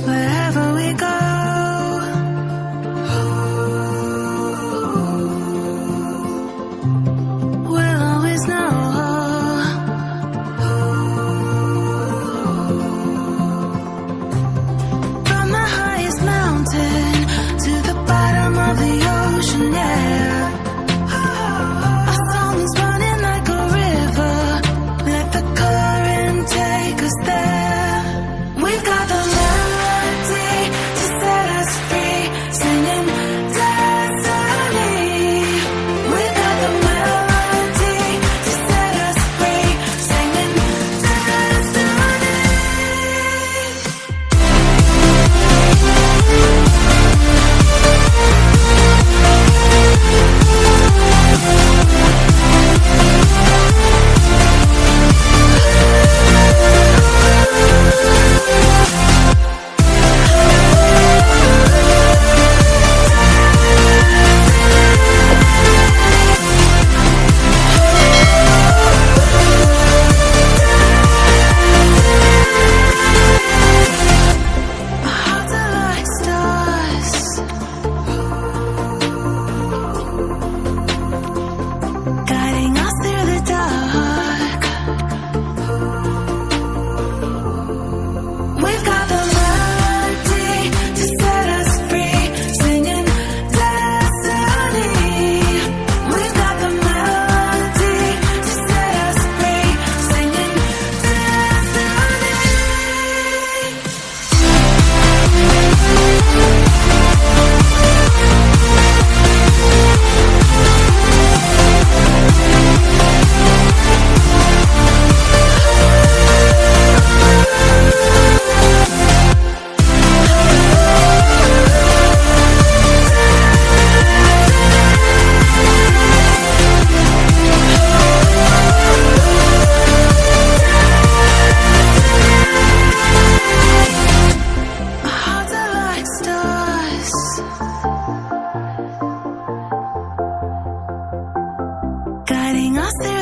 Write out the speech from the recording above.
Wherever we go, we'll always know. From the highest mountain to the bottom of the ocean, yeah. Our song is running like a river. Let the current take us there. We've got the melody to set us free, singing destiny. We've got the melody to set us free, singing destiny. Hearts are like stars, guiding us through the dark. We've got the melody to set us free, singing destiny. We've got the melody to set us free, singing destiny. Hearts are like stars, guiding us through